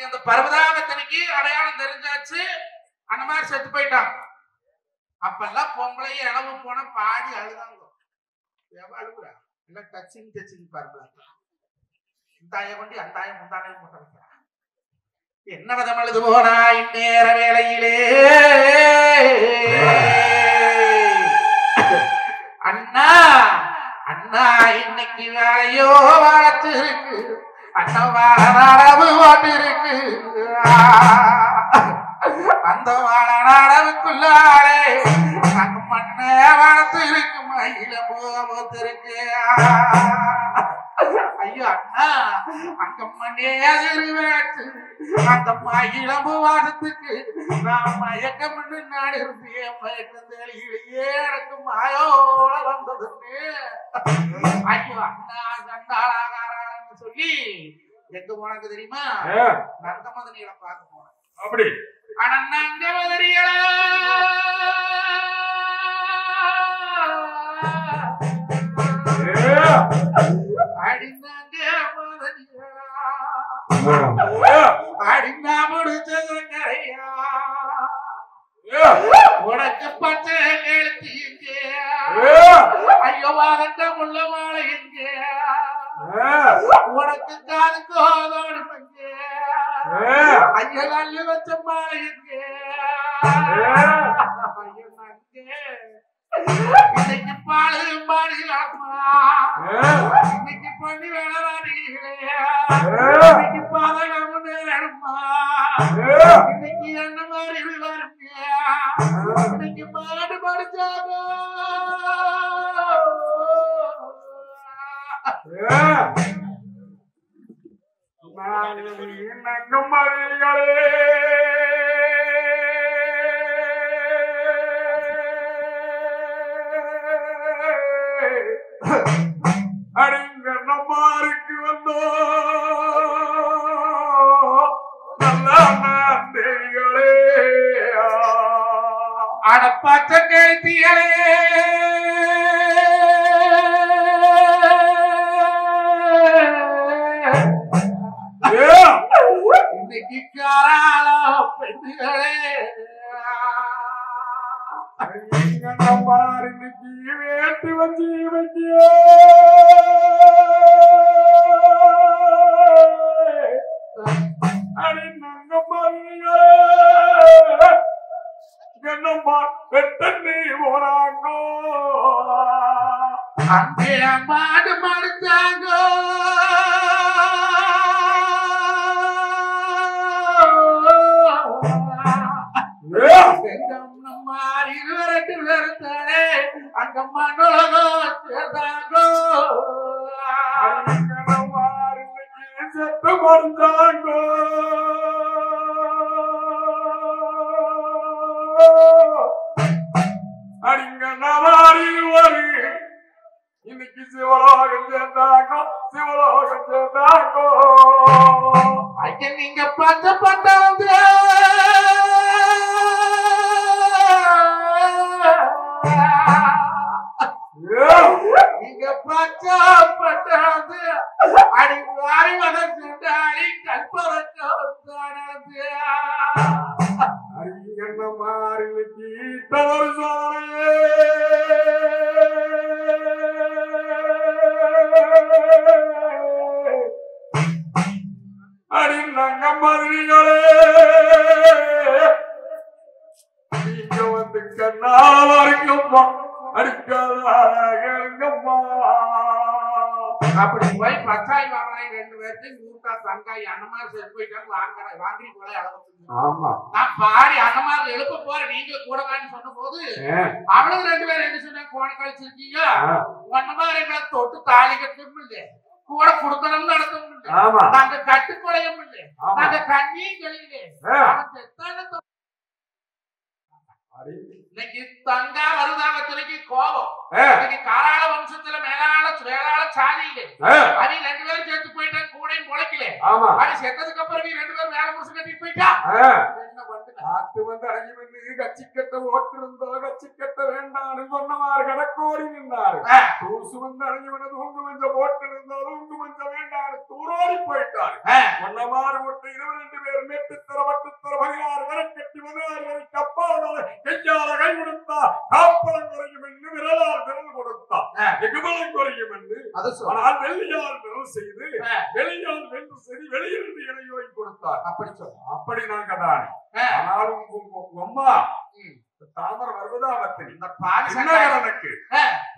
அந்த பர்வதாகத்தனைக்கு அடையாளம் தெரிஞ்சாச்சு. அந்த மாதிரி செத்து போயிட்டான். அப்பெல்லாம் பொம்பளைய இளவு போன பாடி அழுதாங்க. அழுகுறா இல்ல டச்சிங் பர்வதா இந்தாய கொண்டு அந்தாய முந்தானே போட்ட என்ன விதம் அழுது போனா இந்நேர வேளையிலே அண்ணா அண்ணா இன்னைக்கு வேலையோ வாழத்து இருக்கு. அண்ணா வாழ நடவு ஓட்டு இருக்கு. அந்த வாழ நடவுக்குள்ளாலே அங்க மண்ண வளர்த்து இருக்கு. மயில போத்து இருக்கு. ஐயோ அண்ணா அங்க மண்ணே வேட்டு அந்த மயிலம்பு வாசத்துக்கு நான் மயக்கம் நாடு இருந்தேன். மயக்கம் தெளியிலேயே எனக்கு மாயோட வந்ததுன்னு ஐயோ அண்ணா சண்டாளாகாரான்னு சொல்லி எங்க போனாங்க தெரியுமா? நந்தமதனியில பார்க்க போனேன். அப்படி ஆனா நந்தமதனியல அடிந்தா முடிச்சதுங்கறையா உனக்கு பச்சை எழுத்தீங்க. ஐயோ வாகட்ட முள்ள மாலை எங்க உனக்கு காது கோதோடு ஐயோ நல்ல வச்ச மாலை எங்க இன்னைக்கு பாடு மாடி இன்னைக்கு பண்ணி வேலைவாடிகளே இன்னைக்கு பதகம் நேரமா இன்னைக்கு என்ன மாதிரி வருங்க இன்னைக்கு மாடு படிச்சாங்க. அடிங்க நம்மாருக்கு வந்தோ நல்ல தேவிகளே அடப்பாச்ச கேள்விகளே இன்னைக்கு காராள பெண்களே நம்மார் இன்னைக்கு வேட்டு வச்சு வைக்கியோ அடி நங்கம்மாரிகளே என்னம்மா வெட்டண்ணி போறாங்கோ அங்கே மாடு மறுத்தாங்கோ இருவரட்டு வெறுத்தானே அங்க மண்ணோகோ சேர்ந்தாங்கோ செத்து மறந்தாங்கோ அடிங்க நவாரி ஒரு இன்னைக்கு சிவலோகம் சேர்ந்தாங்கோ சிவலோகம் சேர்ந்தாங்கோ. ஐயா நீங்க பச்சை பட்டாந்து நீங்க பச்சை பட்டாந்து அடி வாரி வளர்ச்சாடி கற்பதற்கு என்ன மாறி தவறு சோழே அடி நங்க மாதிரிகளே நீங்க வந்து கண்ணால் வரைக்கும்மா அடிக்காதங்கம்மா அப்படி போய் பச்சாய் வாங்கலாய் 2 பேர்த்தையும் கூட்டா தங்காய் அண்ணமார் செத்து போயிட்டாங்க. வாங்கி போல அளவு நான் பாடி அண்ணமார் எழுப்ப போறேன் நீங்க கூட வாங்கி சொன்ன போது அவளுக்கு 2 பேரும் என்ன சொன்னா கோண கழிச்சிருக்கீங்க ஒன்னமார் எங்களை தொட்டு தாலி கட்டணும் இல்லை கூட குடுக்கணும்னு நடத்தவும் இல்லை நாங்க கட்டுக்கொலையும் இல்லை நாங்க கண்ணியும் கழியிலே செத்தான இன்னைக்கு தங்கா வருதாங்கத்துறைக்கு கோபம் இன்னைக்கு காராள வம்சத்துல மேலாள சாதியிலே அது 2 பேரும் சேர்த்து போயிட்டாங்க கூடையும் பொழைக்கல அது செத்ததுக்கு அப்புறம் 2 பேரும் வேற முழுசு கட்டிட்டு போயிட்டா என்ன பண்ணு காத்து வந்து அடங்கி வந்து கட்சி கட்ட ஓட்டு இருந்தோ கட்சி கட்ட வேண்டாம்னு சொன்னவாறு கடக்கோடி நின்றாரு. தூசு வந்து அடங்கி வந்து தூங்கு மஞ்ச ஓட்டு இருந்தோ தூங்கு மஞ்ச வேண்டாம்னு தூரோடி போயிட்டாரு. சொன்னவாறு ஓட்டு 22 பேர் கொடுத்தாலும் சரி வெளியிலிருந்து இலையோய் கொடுத்தார். அப்படி சொல்ல அப்படி நாங்க தானே. ஆனாலும் உங்க அம்மா தாமரை வருவதாவத்தில் இந்த பாகனுக்கு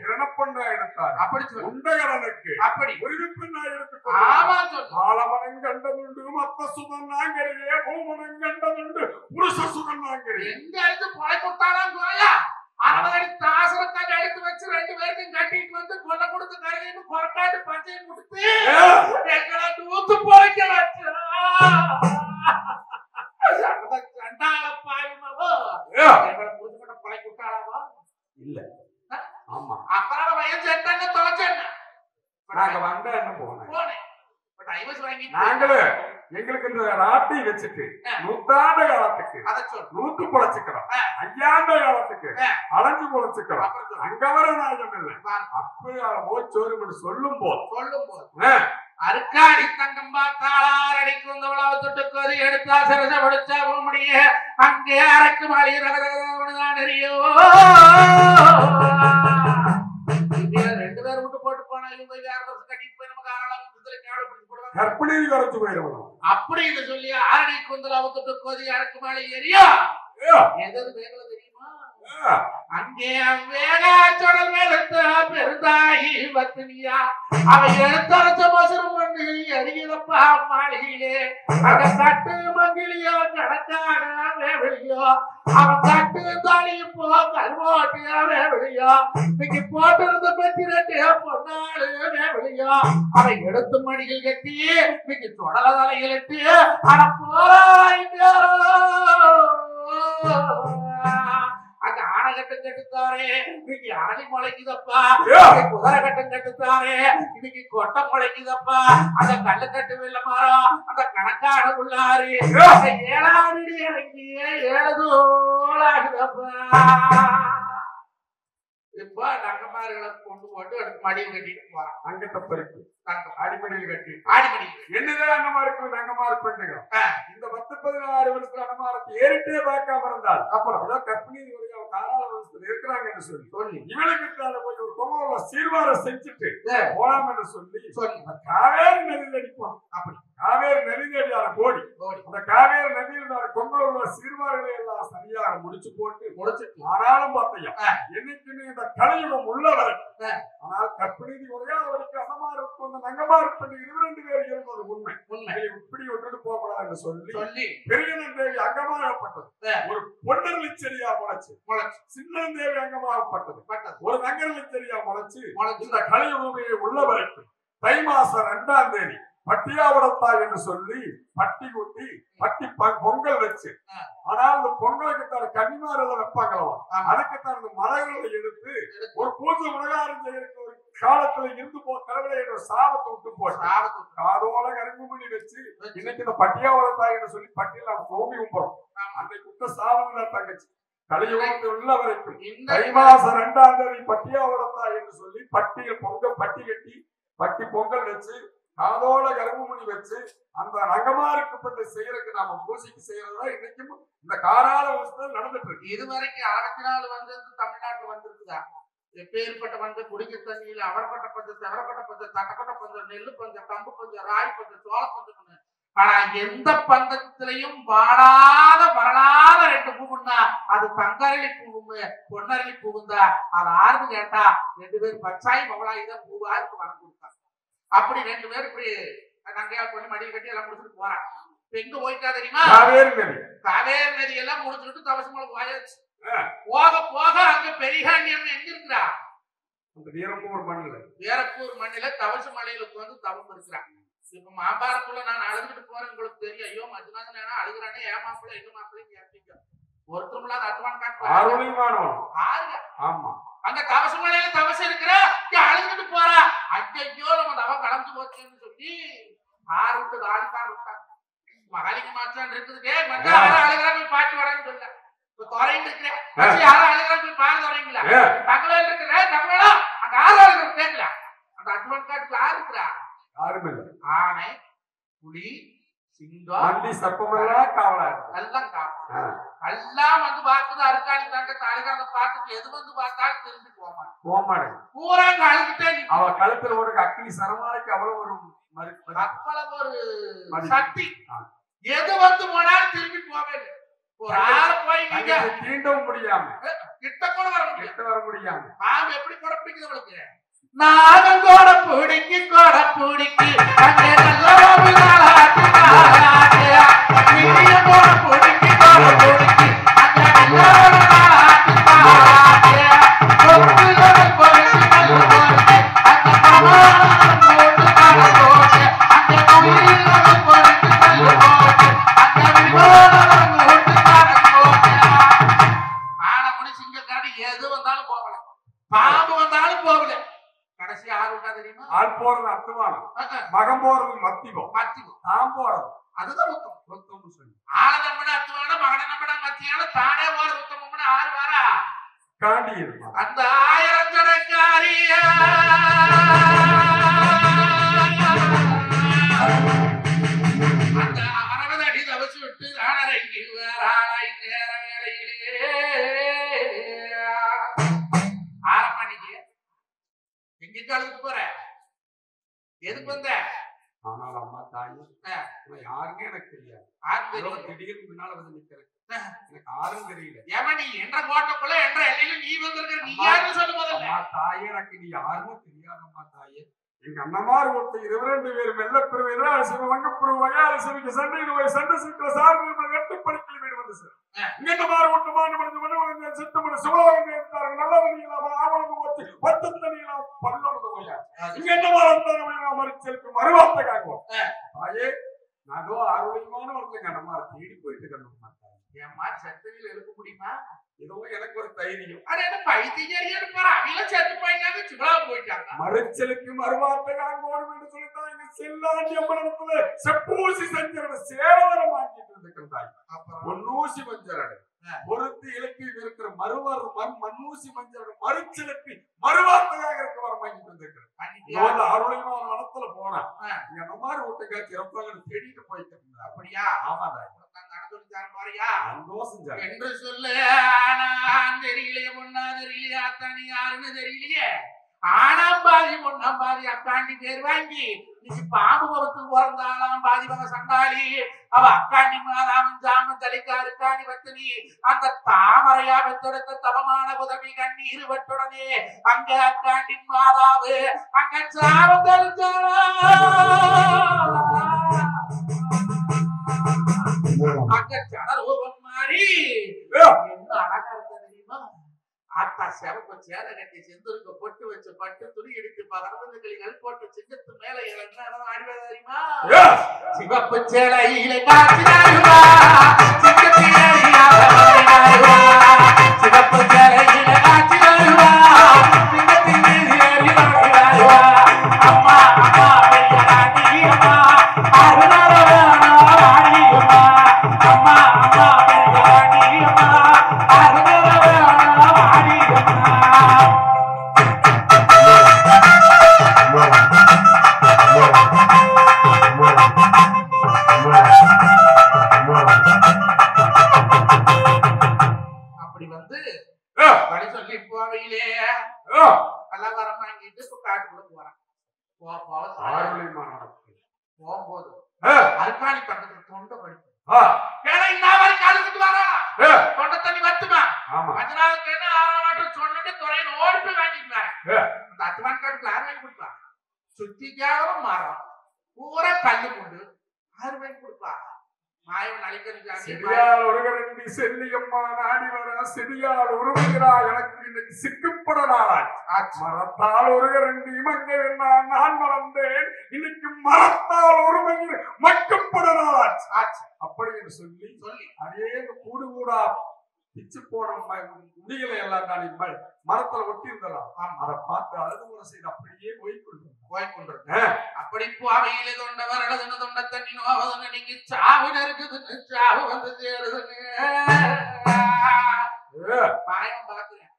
இரணப்பண்ணா எடுத்தார். அப்படி உண்டகரனுக்கு அப்படி உரிமைப்பண்ணா எடுத்துக்கொண்டு ஆலமனம் கண்டதுண்டு மத்த சுதன் நாங்கரியே பூமனம் கண்டதுண்டு புருஷ சுதன் நாங்கரி எங்க எடுத்து பழை கொடுத்தாலும் கோயா 60 அடி தாசரத்தை எடுத்து வச்சு 2 பேருக்கும் கட்டிட்டு வந்து கொல்ல கொடுத்து கரையின்னு கொரக்காட்டு பச்சையும் கொடுத்து எங்களை நூத்து பொழைக்க வச்சு கண்டால பாயுமாவோ எங்களை புரிஞ்சுக்கிட்ட பழை கொடுத்தாளாவோ இல்ல. ஆமா அப்புறம் வயசு எட்டாங்க தொலைச்சேன் நாங்க வந்த என்ன போனேன் நாங்களே எங்களுக்கு இந்த ராட்டி வச்சுட்டு 100 ஆண்டு காலத்துக்கு 100 பொழைச்சுக்கிறோம், 5 காலத்துக்கு அலைஞ்சு பொழைச்சுக்கிறோம். அங்க வர நாயம் இல்லை. அப்ப போச்சோறு சொல்லும் போது அருக்காடி தங்கம் பார்த்தாளாரடி குந்தவளாவ தொட்டு கோதி எடுத்தா சரச படிச்சா முடிய அங்கே அரைக்கு மாறி ரகரகதான் எரியோ. 2 பேர் விட்டு போட்டு போனா இவங்க யார் கட்டிட்டு போய் நமக்கு ஆறாளம் கற்பனை குறைச்சு போயிடும் அப்படின்னு சொல்லி ஆரடி குந்தலாவ தொட்டு கோதி அரைக்கு மாறி எரியா. எதது வேலை தெரியுமா? அங்கே வேகாச்சொடல் வெளுத்த பெருந்தாயி பத்தினியா அவ எடுத்தரைச்ச மசுரம் பண்ணி எரியுதப்பா மாளிகையிலே. அந்த கட்டு மங்கிலியோ கடக்காக வேவலியோ அவன் கட்டு தாலியும் போ கருவோட்டியா வேவலியோ இன்னைக்கு போட்டிருந்த பத்தி 2 பொன்னாளு வேவலியோ அவன் எடுத்து மடியில் கட்டி இன்னைக்கு தொடல தலையில் இட்டு அட போறாயிட்டோ. அங்க ஆனை கட்டம் கட்டுத்தாரே இன்னைக்கு அரணி முளைக்குதப்பா, குதிரை கட்டம் கட்டுத்தாரே இன்னைக்கு கொட்டம் முளைக்குதப்பா. அந்த கல்லு கட்டு வெள்ள மரம் அந்த கணக்கான உள்ளாரு 7ஆம் அடி இறங்கியே 7 தோளாகுதப்பா. இப்ப நங்கமார்களை கொண்டு போட்டு மடியில் கட்டிட்டு போறான். அங்கத்தை பறிப்பு அடிமடியில் கட்டி என்னதான் அங்கமாருக்கு நங்கமாறு பெண்ணுங்க இந்த 10-16 வருஷத்துல அங்கமாரத்தை ஏறிட்டே பார்க்காம இருந்தால் அப்புறம் ஏதோ கற்பனை காராள வருஷத்துல இருக்கிறாங்கன்னு சொல்லி இவளுக்கு போய் ஒரு கொமோல சீர்வார செஞ்சுட்டு போலாம் என்று சொல்லி காவேரி நதியில் அடிப்போம். அப்படி காவேரி நதியில் அடியார போடி அந்த காவேரி நதியில் கொங்குல உள்ள சீர்வார்களை எல்லாம் சரியாக முடிச்சு போட்டு ஆனாலும் பார்த்தையா என்னைக்குமே இந்த கலியுகம் உள்ளவரை ஆனால் கற்பனை உரையாடலுக்கு அன்னமாருக்கு அந்த நங்கமாருக்கு 2 பேர் இருந்தது உண்மை. இப்படி விட்டுட்டு போகக்கூடாது என்று சொல்லி பெரியனன் தேவி அங்கமாகப்பட்டது ஒரு பொன்னரளி செடியா முளைச்சு சின்னன் தேவி அங்கமாகப்பட்டது ஒரு நங்கரளி செடியா முளைச்சு இந்த கலியுகமே உள்ள வரைக்கும் தை மாசம் 2ஆம் தேதி பட்டியாவடத்தாய் என்று சொல்லி பட்டி குத்தி பட்டி பொங்கல் வச்சு ஆனால் அந்த பொங்கலுக்கு கன்னிமாரில வைப்பாங்களோ அதுக்குத்தான் அந்த மலைகளை எடுத்து ஒரு பூஜை உலகாரம் செய்யறதுக்கு ஒரு காலத்துல இருந்து கடவுளை என்ற சாபத்தை விட்டு போட்டு காதோட கருங்குமணி வச்சு இன்னைக்கு இந்த பட்டியாவடத்தாய் என்று சொல்லி பட்டியல சோமி கும்பிடும். அன்னைக்கு குத்த சாபம் தான் தங்கச்சி கலியுகத்தில் உள்ள வரைக்கும் தை மாசம் 2ஆம் தேதி பட்டியாவடத்தாய் என்று சொல்லி பட்டியல் பொங்கல் பட்டி கட்டி பட்டி பொங்கல் வச்சு காதோட கருங்குமணி வச்சு அந்த நங்கமாருக்கப்பட்ட செய்யறதுக்கு நாம பூஜைக்கு செய்யறதா இன்னைக்கும் இந்த காராள வருஷத்துல நடந்துட்டு இருக்கு. இதுவரைக்கும் 64 வந்தது தமிழ்நாட்டுல வந்திருக்குதா? எப்பேற்பட்ட வந்து குடிக்க தண்ணியில அவரப்பட்ட பஞ்சம் செவரப்பட்ட பஞ்சம் தட்டப்பட்ட பஞ்சம் நெல்லு பஞ்சம் கம்பு பஞ்சம் ராய் பஞ்சம் சோள பஞ்சம். ஆனா எந்த பந்தத்திலையும் வாடாத வரலாத 2 பூவுன்னா அது தங்கரளி பூவுமே பொன்னரளி பூவுந்தா. அது ஆறுன்னு கேட்டா 2 பேர் பச்சாய் மவளாயிதான் பூவா இருக்கு வர கொடுத்தாங்க. அப்படி 2 பேர் இப்படி நங்கையால் கொண்டு மடியில் கட்டி எல்லாம் முடிச்சுட்டு போறான். எங்க போயிட்டா தெரியுமா? காவேரி நதி எல்லாம் முடிச்சுட்டு தவசமலை போயாச்சு. போக போக அங்க பெரியாண்டியம் எங்க இருக்கிறா? வீரப்பூர் மண்ணில தவச மலையில வந்து தவம் இருக்கிறான். இப்ப மாபாரக்குள்ள நான் அழுதுட்டு போறேன் உங்களுக்கு தெரியும். ஐயோ மஜ்நாதன் அழுகுறானே ஏன் மாப்பிள்ள எங்க மாப்பிள்ளைன்னு கேட்பீங்க. ஒருத்தருமில்லாத அத்துவான் காட்டு அந்த தவச மலையில தவசம் இருக்கிற அழுதுட்டு போறா. ஐயோ நம்ம தவம் கலந்து போச்சுன்னு சொல்லி 6 விட்டு 4 கார் விட்டாங்க. மகாலிங்க மாச்சான் இருக்குது அழுகிறாங்க பாட்டு வரேன்னு சொல்ல துறைன்னு இருக்கிறேன் யாரும் அழுகிறாங்க போய் பாரு துறைங்களா தகவல் இருக்கிற தகவலா அங்க 6 அழுகிற கேட்கல. அந்த அத்துவான் காட்டுல 6 இருக்கிறா ஆனை புலி சிங்கம் சப்பமெல்லாம் காவலா எல்லாம் எல்லாம் வந்து பார்க்குது. அருக்காணி தங்கத்தை அழுகிறத பார்த்துட்டு எது வந்து பார்த்தாலும் தெரிஞ்சு போமாட்டேன் பூரா அழுதுட்டே அவ கழுத்துல ஒரு அக்னி சரமாலைக்கு அவ்வளவு ஒரு அவ்வளவு ஒரு சக்தி. எது வந்து போனாலும் திரும்பி போவேன். ஒரு ஆளை போய் நீங்க தீண்டவும் முடியாம கிட்ட கூட வர முடியாம பாம்பு எப்படி கூட பிடிக்குது உங்களுக்கு? நாகம் கூட பிடிக்கு கூட பிடிக்கு அங்கே நல்ல ஒரு நாளாட்டு நாளாட்டு நீங்க கூட பிடிக்கு கூட பிடிக்கு அங்கே நல்ல ஒரு நாளாட்டு நாளாட்டு கொத்துகளை பொறுத்து நல்ல பொறுத்து அங்கே கமானம் போட்டு கால போட்டு அங்கே உயிரிழந்து பொறுத்து நல்ல போட்டு அங்கே விமானம் போட்டு கால போட்டு ஆன முடிச்சுங்க காட்டி எது வந்தாலும் போகல, பாம்பு வந்தாலும் போகல. கடைசி ஆள் விட்டா தெரியுமா? ஆள் போறது அத்துவானம், மகம் போறது மத்தியம், தான் போறது அதுதான் உத்தமம் சொல்லி ஆளை நம்பினா அத்துவானம், மகனை நம்பினா மத்தியானம், தானே போற உத்தமம்னு ஆறு வாரா காண்டி இருக்கும். அந்த 1000 ஜனக்காரிய அந்த 60 அடி தவச்சு விட்டு ஆனரைக்கு வேறாய் நேர வேலையிலே ஆரம்பிக்க எங்க காலத்துக்கு போற எதுக்கு வந்த? ஆனால் அம்மா தாய் யாருமே எனக்கு தெரியாது. திடீர்னு முன்னால வந்து நிக்கிறேன், எனக்கு யாரும் தெரியல. ஏமா நீ என்ற கோட்டைக்குள்ள என்ற எல்லையில நீ வந்திருக்க, நீ யாருன்னு சொல்லு முதல்ல. தாயே எனக்கு நீ யாருமே தெரியாதம்மா தாயே. எங்க அண்ணமார் ஒருத்தர் 22 பேர் மெல்ல பிரிவு எதிராக சிவ வங்கப்புற வகையால சிவிக்கு சண்டையில் போய் சண்டை சிக்கிற சார்பு வெட்டு படிக்கல் வீடு வந்து சார் இங்க இந்த மாதிரி ஒட்டு மாண்டு முடிஞ்சு சித்தமணி சுவலாக எடுத்தாரு. நல்ல தண்ணிகளா ஆவணம் போச்சு, பத்து தண்ணிகளா பல்லோடு போயா இங்க என்ன மாதிரி மறிச்சலுக்கு மறுவார்த்தை காக்குவோம். தாயே நகோ ஆரோக்கியமான ஒருத்தங்க அண்ணமார தேடி போயிட்டு கண்ணு மாட்டாங்க. ஏமா சட்டத்தில் எழுக்க முடியுமா? ஏதோ எனக்கு ஒரு தைரியம். அது என்ன பைத்தியரியான்னு பாரு, அவங்க செத்து போயிட்டாங்க, சுவலா போயிட்டாங்க. மறுச்சலுக்கு மறுவார்த்தை காக்குவோம் என்று சொல்லித்தான் எங்க செல்லாண்டி அம்மனத்துல செப்பூசி சஞ்சரனை சேரவர மாட்டிட்டு இருந்திருக்கிறாய். பொன்னூசி மஞ்சரனை பொறுத்து இலக்கி இருக்கிற மறுவார் மண்ணூசி மஞ்சள் மறுச்சலுக்கு மறுவார்த்தையாக இருக்க வர வாங்கிட்டு இருந்திருக்கிறேன். அருளையமான வனத்துல போனா இங்க அந்த மாதிரி வீட்டுக்காச்சு இறப்பாங்கன்னு தேடிட்டு போயிட்டு இருந்தா. அப்படியா? ஆமாடா. என்று சொல்லு. தெரியலையே பொண்ணா தெரியலையே அத்தானி யாருன்னு தெரியலையே. ஆனாம் பாதி பொண்ணாம் பாதி அக்காண்டி பேர் வாங்கி இன்னைக்கு பாம்பு பவத்துக்கு பிறந்தாலாம் பாதி வகை சண்டாளி. அவ அக்காண்டி மாதாவும் ஜாமன் தலைக்காரு காணி வத்தனி அந்த தாமரையா வெத்தெடுத்த தவமான உதவி கண்ணீர் வெட்டுடனே அங்க அக்காண்டி மாதாவு அங்க சாமம் தெரிஞ்சாளா அங்க ஜனரூபம் மாறி என்ன அழகா இருக்க தெரியுமா? ஆத்தா செவப்ப சேர கட்டி செந்துருக்க பொட்டு வச்சு பட்டு துணி எடுத்து 11 கிளிகள் போட்டு சிங்கத்து மேல என்ன ஆடிவா தெரியுமா? சிவப்பு சேலையில காத்தினாருவா சிவப்பு சேலையில காத்தினாருவா சிங்கத்தின் அம்மா அம்மா அம்மா அப்படி வந்து வழி சொல்லி போவையிலே எல்லாம் வர வாங்கிட்டு இப்ப காட்டுக்குள்ள போறான். போகும்போது அருக்காணி பக்கத்துல தொண்டை படிப்பு தொண்டை தண்ணி வத்துமா மஞ்சள் 6 வாட்டம் சொன்னிட்டு துறையில ஓடி போய் வாங்கிட்டு வரேன். அந்த அத்துவான் காட்டுக்குள்ள 6 வாங்கி கொடுப்பா. சுத்திக்காக மரம் பூரா கல்லு கொண்டு 6 வாங்கி கொடுப்பா. மாயவன் அழிக்கிறாள் செல்லியம்மா நாடி வர செடியால் உருவுகிறா எனக்கு இன்னைக்கு சிக்கப்பட நாளாச்சு. மரத்தால் ஒருகரண்டி மங்கை நான் வளர்ந்தேன் இன்னைக்கு மரத்தால் ஒருமையில் மட்டுப்பட நாளாச்சு. அப்படி என்று சொல்லி அதே கூடு கூடா பிச்சு போன முடிகளை எல்லாம் தானே மரத்துல ஒட்டி இருந்தலாம். அதை பார்த்து அழுது முறை செய்து அப்படியே போய்கொண்டிருக்க. அப்படி அவையில தொண்டவர் அழுதுன தொண்ட தண்ணி நோவதுன்னு நீங்க சாவு நெருக்குதுன்னு சாவு வந்து சேருதுன்னு பாயம் பாக்குறேன்.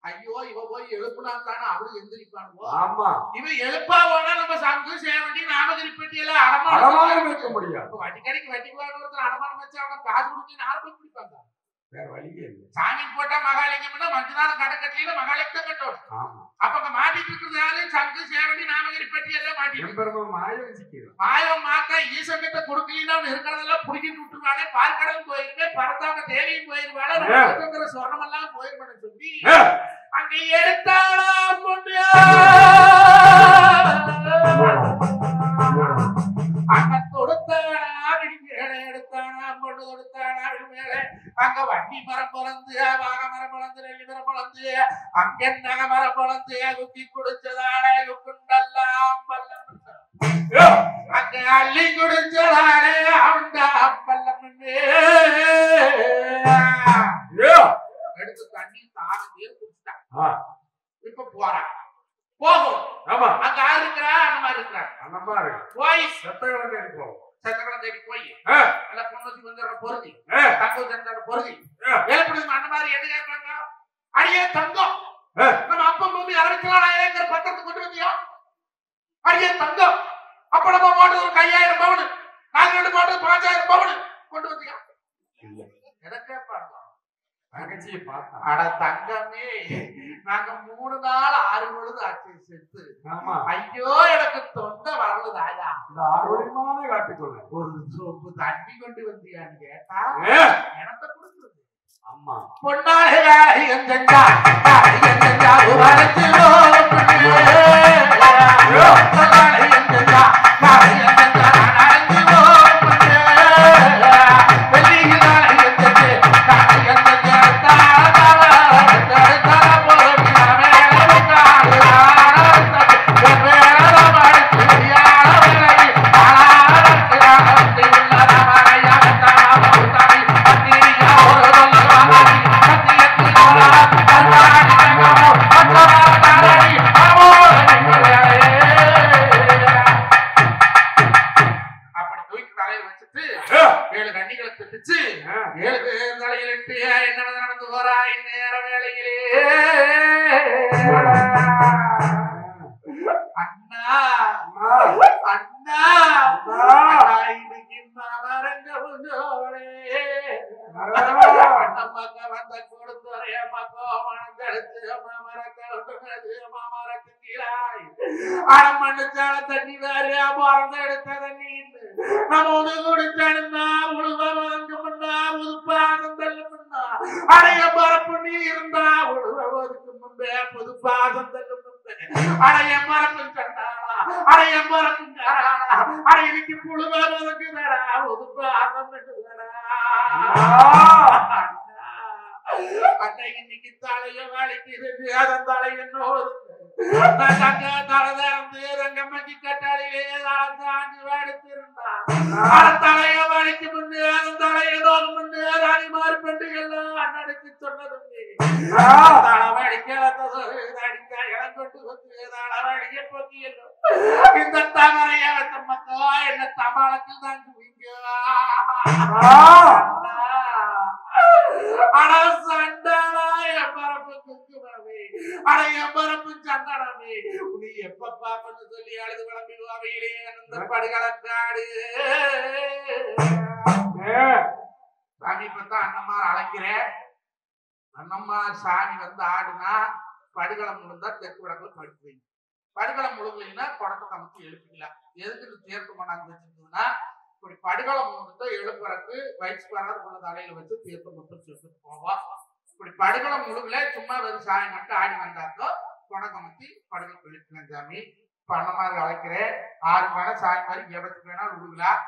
ஐயோ இவ போய் எழுப்புனா தானே அவரு எந்திரிப்பானுவோ. ஆமா இவ எழுப்பா போனா நம்ம சங்கு சேவண்டி நாமகிரி பெட்டியில அடமானம் வைக்க முடியாது. வட்டிக்கடைக்கு வட்டிக்கு ஒருத்தர் அடமானம் வச்சு அவனை காசு கொடுத்து 4 பேர் பிடிப்பாங்க. வேற வழியே இல்லை. சாமி போட்டா மகாலிங்கம்னா மஞ்சளாரம் கடை கட்டில மகாலிங்கம் கட்டணும். அப்ப அங்க மாட்டிட்டு இருக்கிறது யாரு? சங்கு சேவடி நாமகிரி பெட்டி எல்லாம் மாட்டிட்டு மாயம் சிக்கிறோம். மாயம் மாத்தா ஈசன் கிட்ட கொடுக்கலன்னா இருக்கிறதெல்லாம் புடிக்கிட்டு விட்டுருவாங்க. பார்க்கடலும் போயிருவேன், பரந்தாங்க தேவியும் போயிருவாங்க, சொர்ணம் எல்லாம் போயிருவேன்னு சொல்லி அங்க எடுத்தாளா பொண்ணு அங்க தொடுத்தானா மேல எடுத்தானா பொண்ணு தொடுத்தானா மேல அங்க வண்டி மரம் பிறந்து வாக மரம் பிறந்து நெல்லி மரம் பிறந்து அங்க நகை மரம் பிறந்து குத்தி குடிச்சதானே குண்டெல்லாம் பல்லம் அங்க அள்ளி குடிச்சதானே அவன்டா பல்லம் எடுத்து தண்ணி தானே குடிச்சிட்டான். இப்ப போறான் போகும். அங்க யாரு இருக்கிறா? அண்ணமா இருக்கிறான். அண்ணமா இருக்கு. போய் செத்தகலம் தேடி போகும். செத்தகலம் தேடி போய் எல்லாம் பொண்ணு வந்து பொருதி தங்க பொருதி ஏற்படுது. அண்ண மாதிரி என்ன கேட்பாங்க? அடியே தங்கம், நம்ம அப்பா பூமி 64,000 ஏக்கர் பத்திரத்தை கொண்டு வந்தியா? அடியே தங்கம், அப்ப நம்ம போட்டது ஒரு 5,000 பவுன், நாங்க 2 போட்டது 5,000 பவுன் கொண்டு வந்தியா? எதை கேட்பாங்க? தங்கச்சியை பார்த்தா அட தங்கமே, நாங்க 3 நாள் 6 பொழுது ஆச்சு செத்து. ஐயோ எனக்கு தொண்டை வரலதாயா, இந்த ஆரோக்கியமான காட்டிக்கொள்ள ஒரு சோப்பு தண்ணி கொண்டு வந்தியான்னு கேட்டா எனக்கு கொடுக்குறது. அம்மா பொன்னாக எங்கெஞ்சா எங்கெஞ்சா வரச்சுலோ தண்ணி வேற மறந்து எடுத்த தண்ணி நம்ம குடிச்சா உழுவா உதுப்பாசந்தல்லுன்னா அடைய மரப்பு நீ இருந்தா உழுவதுக்கு முன்பே புதுப்பாசந்தல்லும் அடைய மரப்பு கண்டாளா அடைய மரப்பு காராளா அடைக்கு புழுவா உதுக்குதடா உதுப்பாசம் அன்னை இன்னைக்கு தலைய வேலைக்கு அதன் தலை என்னோடு தலை ரங்கம்மச்சி கட்டாளிலே தாண்டி எடுத்திருந்தான். தலைய வலிக்கு முன்னு அதன் தலைய நோக்கு முன்னு ராணிமாறு பெண்டுகள்லாம் அன்னடிச்சு சொன்னதுமே தலைவடிக்க இளங்கொட்டு கொத்து தலைவடிக்க போக்கியல்லோ இந்த தமரைய மக்கோ என்ன தமாளத்தில் தான் ஆனா சண்டாளாய பரப்பு குங்குமமே அடைய பரப்பு சந்தானமே நீ எப்ப பாப்பன்னு சொல்லி அழுது விளம்பிடுவாவையிலே அந்த படுகளக்காடு சாமி பார்த்தா அண்ணம்மார் அழைக்கிறேன். அண்ணம்மார் சாமி வந்து ஆடுனா படுகளம் முழுந்தா தெற்கு வடக்குல படுத்து வைங்க. படுகளம் முழுகலைன்னா குடத்தை கமுத்தி எழுப்பிக்கலாம். எதுக்கு சேர்த்து கொண்டாந்து வச்சிருக்குதுன்னா இப்படி படுகளம் முழுந்துட்டு எழுப்புறக்கு வயசுக்காரர் உள்ள தலையில வச்சு தீர்த்து மட்டும் சேர்த்துட்டு போவோம். இப்படி படுகளம் முழுகல சும்மா வெறும் சாயம் மட்டும் ஆடி வந்தாக்கோ குடம் கமுத்தி படுகள் எழுப்பிக்கலாம். சாமி பண்ணமாதிரி அழைக்கிறேன். 6 மணி சாயம் மாதிரி எவத்துக்கு வேணாலும் உழுகலாம்.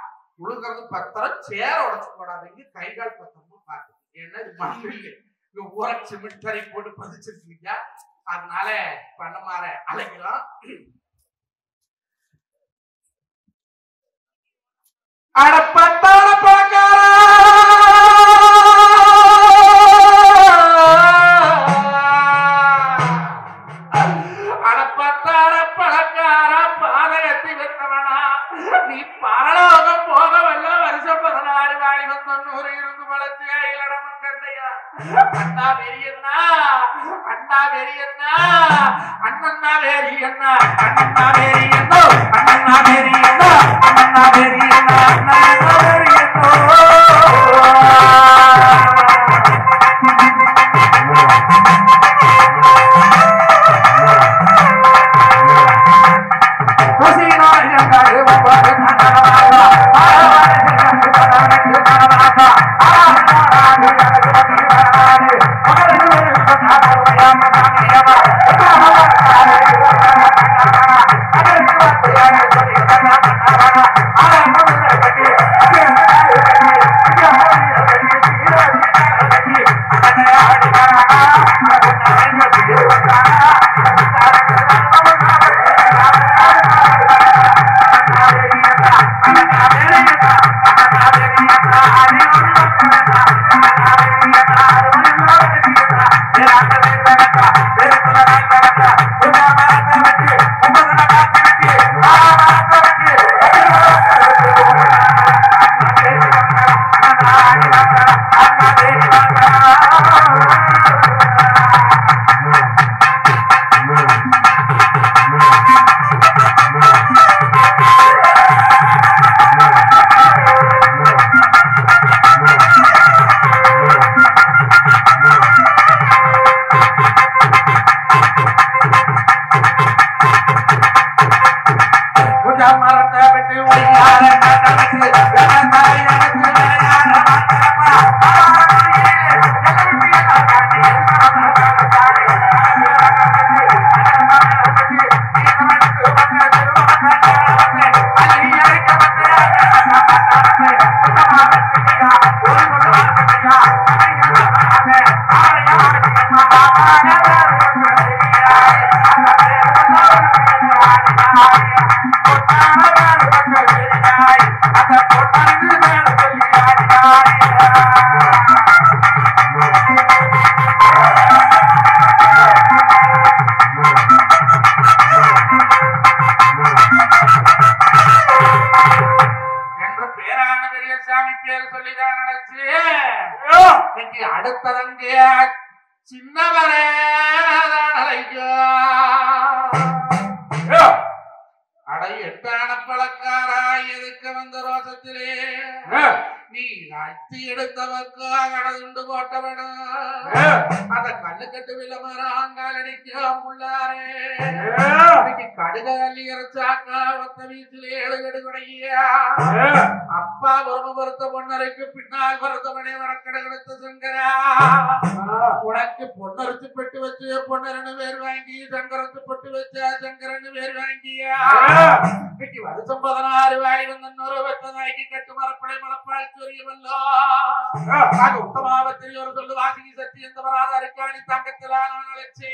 உழுகிறது பத்திரம் சேர உடச்சு போடாதீங்க, கைகால் பத்திரமும் பார்த்து. ஏன்னா இது மண் இல்லை, இங்க ஊற சிமெண்ட் தரை போட்டு பதிச்சிருக்கீங்க. அதனால பண்ணமாற அழைக்கிறோம். அடப்பட்டான பழக்கார அடப்பட்டான பழக்கார பாதகத்தை வெற்றவனா நீ பரலோகம் போகவல்ல வருஷம் 16 வாழி 90 இருந்து வளர்ச்சி இளடமன் கண்டையா அண்ணா பெரியண்ணா அண்ணா பெரியண்ணா அண்ணா பெரியண்ணா அண்ணா பெரியண்ணா அண்ணா பெரியண்ணா அண்ணா பெரியண்ணா அண்ணா பெரியண்ணா அப்பா வருத்த பொன்னரைக்கு பின்னால் வருத்தவனே வடக்கடகடுத்த சங்கரா உனக்கு பொன்னரசு பெட்டு வச்சு பொன்னரனு வேர் வாங்கி சங்கரத்து பொட்டு வச்ச சங்கரனு வேர் வாங்கியா இன்னைக்கு வருஷம் 16 வாய் வந்தோரு வெத்ததாய்க்கு கட்டு மரப்படை மலப்பால் சொரியவல்லோ ஆக உத்தமாவத்தில் ஒரு சொல்லு வாசிக்கு சக்தி எந்த வராத இருக்காணி தங்கத்திலா நான் அழைச்சே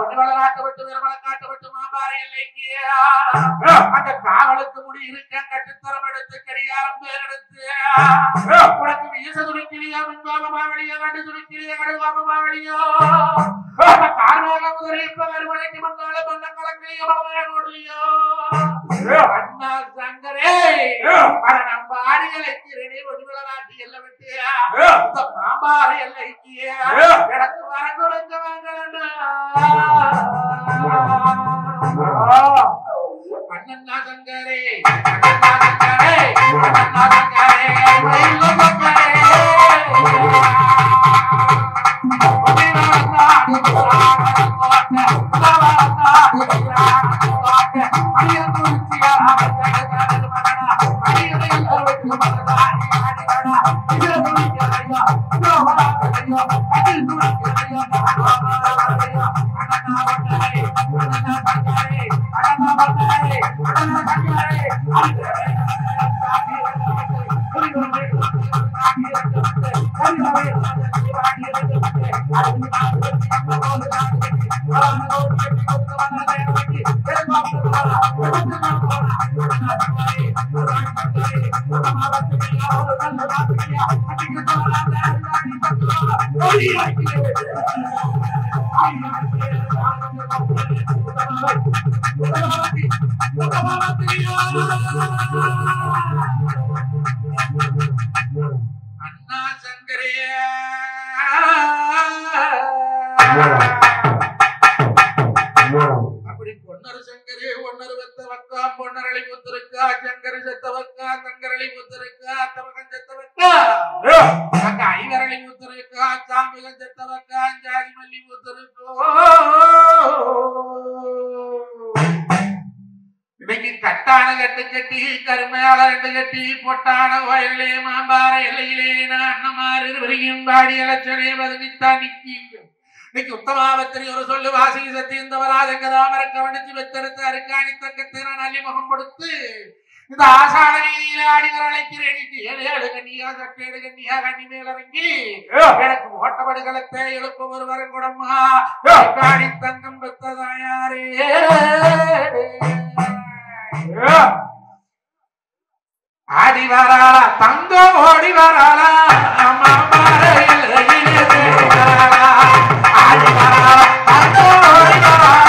ஒண்ணு வளராட்டப்பட்டு வேறு காட்டப்பட்டு மாபாறை எல்லைக்கு அந்த காவலுக்கு முடி இருக்க கட்டுத்தரம் எடுத்து கடிகாரம் பேர் எடுத்து உனக்கு வீச துணிக்கிறியா மின்பாபமாவளியோ கண்டு துணிக்கிறியா கடுகாபமாவளியோ கார்மேகம் முதலிப்ப வருமனைக்கு முன்னால பண்ண கலக்கிறிய பலமையோடலையோ அண்ணா சங்கரே நம்ப ஆடிகளை ஒடிவள நாட்டி எல்ல விட்டியா இந்த மாபாறை எல்லைக்கு எனக்கு வர கொடுக்க வாங்கலண்ணா அண்ணா சங்கரே அண்ணா சங்கரே அண்ணா சங்கரே மயிலோ சங்கரே அப்படி பொன்னர் சங்கரே ஒன்னர் வெத்த வக்கா பொன்னரளி முத்திருக்கா சங்கர செத்த வக்கா தங்கரளி முத்திருக்கா தவகம் செத்த வக்கா அங்க ஐவரளி முத்திருக்கா சாம்பிகம் செத்த வக்கா ஜாதி மல்லி முத்திருக்கோ இன்னைக்கு கட்டான 2 கட்டி கருமேல 2 கட்டி பொட்டான வயலே மாம்பார எல்லையிலே அண்ணமாறு வருகின் பாடி அலட்சணே பதினித்தா நிக்கி உத்தமாவத்திரி ஒரு சொல்லு வாசி சத்தியந்தவராஜங்கதாமர கவனிச்சு வெத்தெடுத்து அருக்காணி தங்கத்தை நான் அள்ளி முகம் கொடுத்து இந்த ஆசார வீதியில ஆடிவர் அழைக்கிறேன் 7 கண்ணியா சட்டேடு கண்ணியா கண்ணி மேலிறங்கி எனக்கு ஓட்டப்படுகளத்தை எழுப்ப ஒருவரும் கூடம்மா காணி தங்கம் பெற்றதாயாரே ஆடி வராளா தங்கம் ஓடி வராளா அம்மா ஆடி வராளா தங்கம் ஓடி வராளா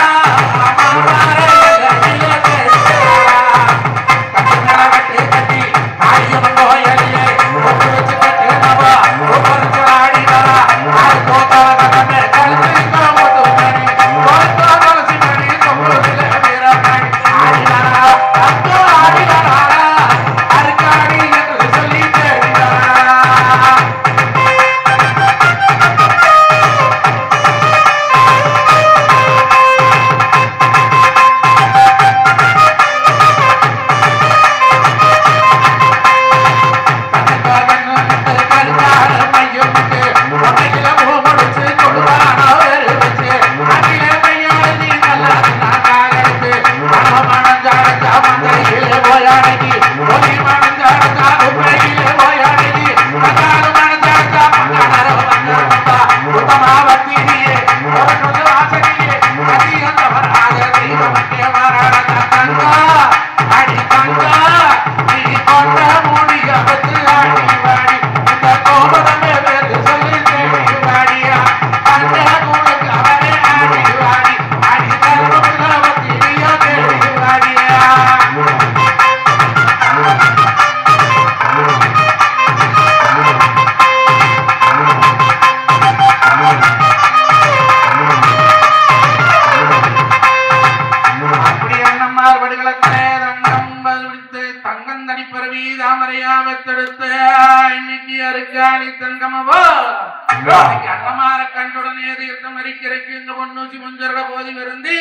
அண்ணமார கண்டுடனே தீர்த்தம் அரிக்கிறக்கு இந்த பொன்னூசி முஞ்சர போதி வருந்தி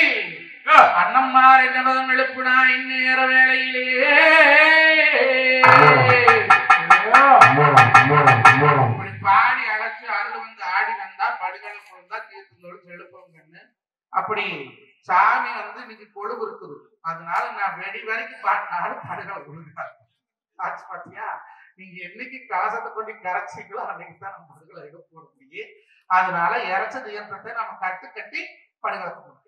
அண்ணம்மார் என்னவதம் எழுப்புனா இந்நேர வேளையிலே பாடி அழைச்சு அருள் வந்து ஆடி வந்தா படுகளை பொழுதா தீர்த்தம் எழுப்பங்கன்னு அப்படி சாமி வந்து இன்னைக்கு கொழுவு இருக்குது. அதனால நான் வெடி வரைக்கும் பாடினாலும் படுகளை விழுந்தாரு. ஆச்சு பாத்தியா, நீங்க என்னைக்கு கலசத்தை கொண்டு கரைச்சிங்களோ அன்னைக்கு தான் நம்ம படுகளை எங்க போட முடியும். அதனால இறைச்ச தீர்த்தத்தை நம்ம கட்டி படுகளை முடியும்.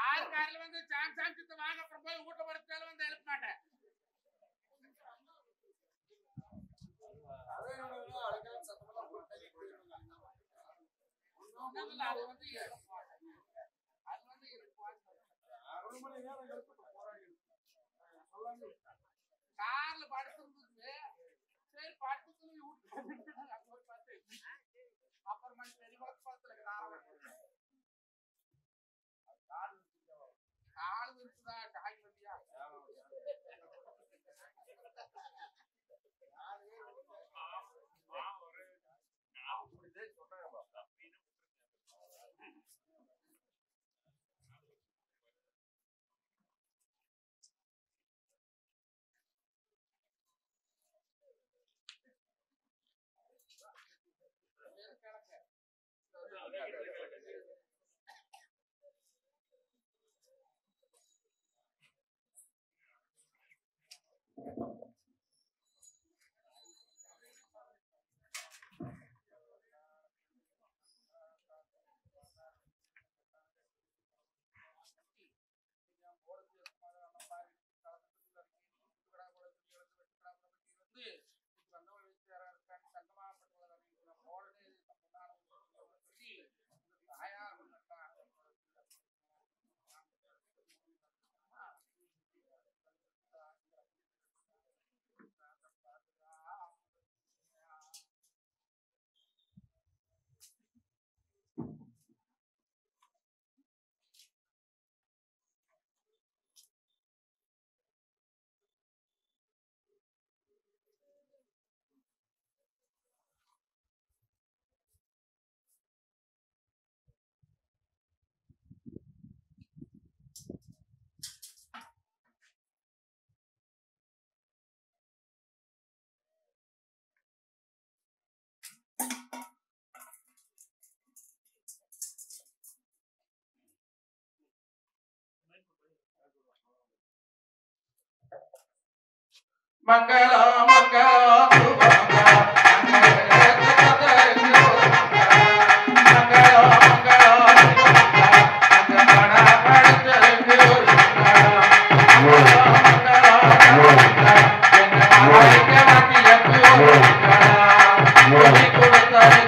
ஆறுகாரில் வந்து சான்ஸ் வாங்க அப்புறம் போய் வீட்டை படுத்தாலும் வந்து எழுப்ப மாட்டேன். கார்ல படுத்துருந்துச்சு, சரி படுத்து அப்புறமா பெரிய படத்துல கால் இருக்குதா காய் வந்தியா கொடுத்தாரு